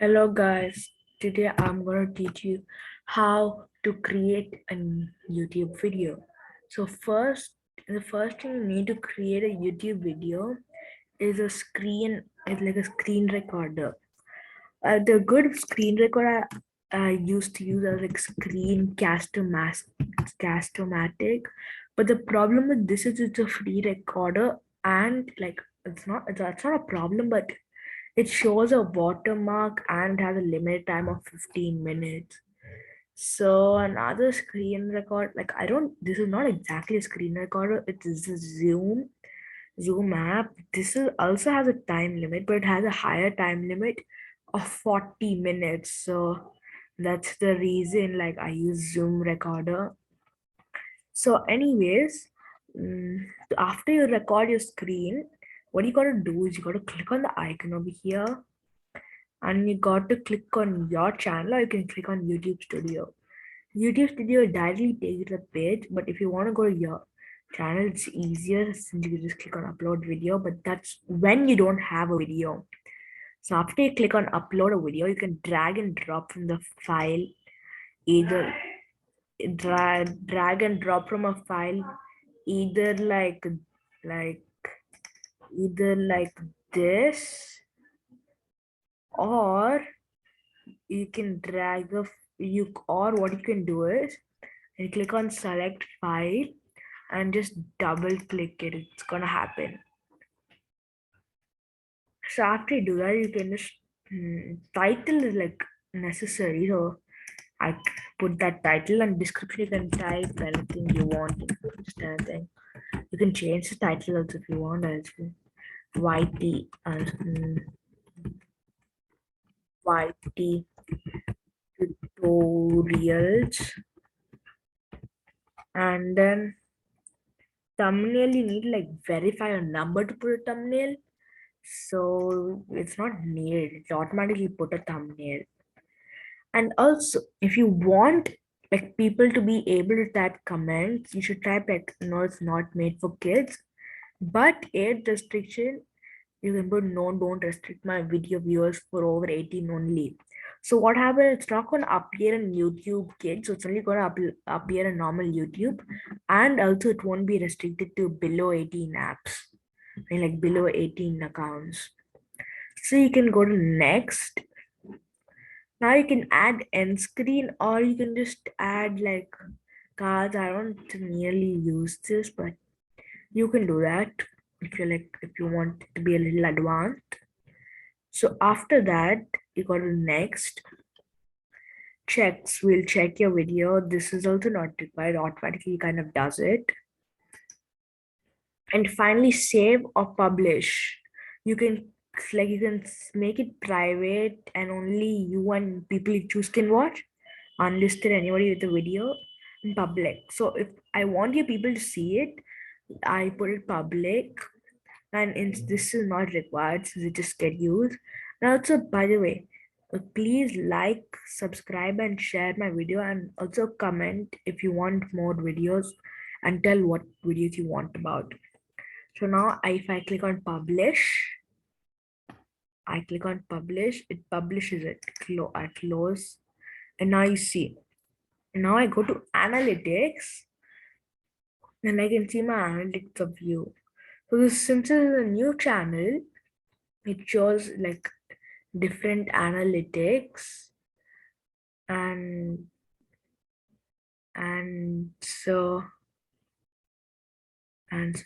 Hello guys, today I'm gonna teach you how to create a YouTube video. The first thing you need to create a YouTube video is a screen recorder. The good screen recorder I used to use are like Castomatic, but the problem with this is it's a free recorder and like that's not a problem, but it shows a watermark and has a limit time of 15 minutes. So another screen record, like I don't, this is not exactly a screen recorder, it is a Zoom app. This is also has a time limit, but it has a higher time limit of 40 minutes. So that's the reason like I use Zoom recorder. So anyways, mm, after you record your screen, what you gotta do is you gotta click on the icon over here and you got to click on your channel or you can click on YouTube Studio. YouTube Studio directly takes you to the page, but if you want to go to your channel, it's easier since you can just click on upload video, but that's when you don't have a video. So after you click on upload a video, you can drag and drop from the file, either drag and drop from a file, either like either like this, or you can drag a you or what you can do is you click on select file and just double click it. It's gonna happen. So after you do that, you can just title is like necessary. So I put that title and description. You can type anything you want. Just anything. You can change the title also if you want. Also YT YT tutorials, and then thumbnail. You need like verify a number to put a thumbnail. So it's not needed. It automatically put a thumbnail. And also, if you want like people to be able to type comments, you should type like no, it's not made for kids. But age restriction, you can put no, don't restrict my video viewers for over 18 only. So what happens? It's not gonna appear in YouTube Kids, so it's only gonna appear in normal YouTube, and also it won't be restricted to below 18 apps, like below 18 accounts. So you can go to next. Now you can add end screen or you can just add like cards. I don't really use this, but you can do that if you want to be a little advanced. So after that, you go to next. Checks will check your video. This is also not required, automatically kind of does it. And finally save or publish. You can you can make it private and only you and people you choose can watch, unlisted anybody with the video, in public. So if I want your people to see it, I put it public, and this is not required since it is scheduled. And also, by the way, please like, subscribe, and share my video, and also comment if you want more videos and tell what videos you want about. So now if I click on publish, it publishes it. I close, and now you see. Now I go to analytics, and I can see my analytics of view. So since this is a new channel, it shows like different analytics, and and so and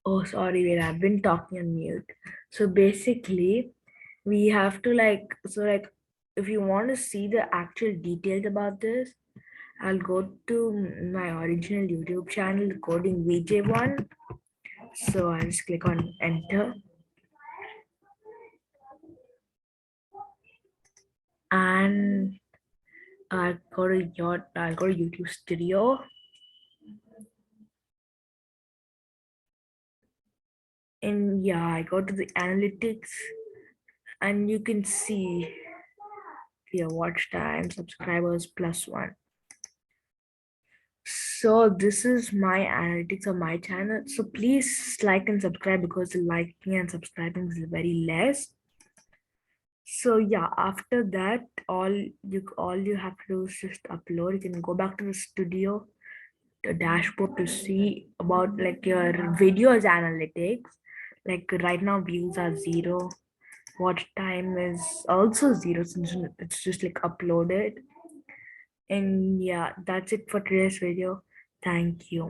oh sorry, wait, I've been talking on mute. So basically, we have to like if you want to see the actual details about this, I'll go to my original YouTube channel, Coding VJ1. So I'll just click on enter. and I go to YouTube Studio, and yeah, I go to the analytics, and you can see your watch time, subscribers +1. So this is my analytics of my channel. So please like and subscribe because the liking and subscribing is very less. So yeah, after that, all you have to do is just upload. You can go back to the studio, the dashboard to see about like your videos analytics. Like right now, views are 0. Watch time is also 0 since it's just like uploaded. And yeah, that's it for today's video. Thank you.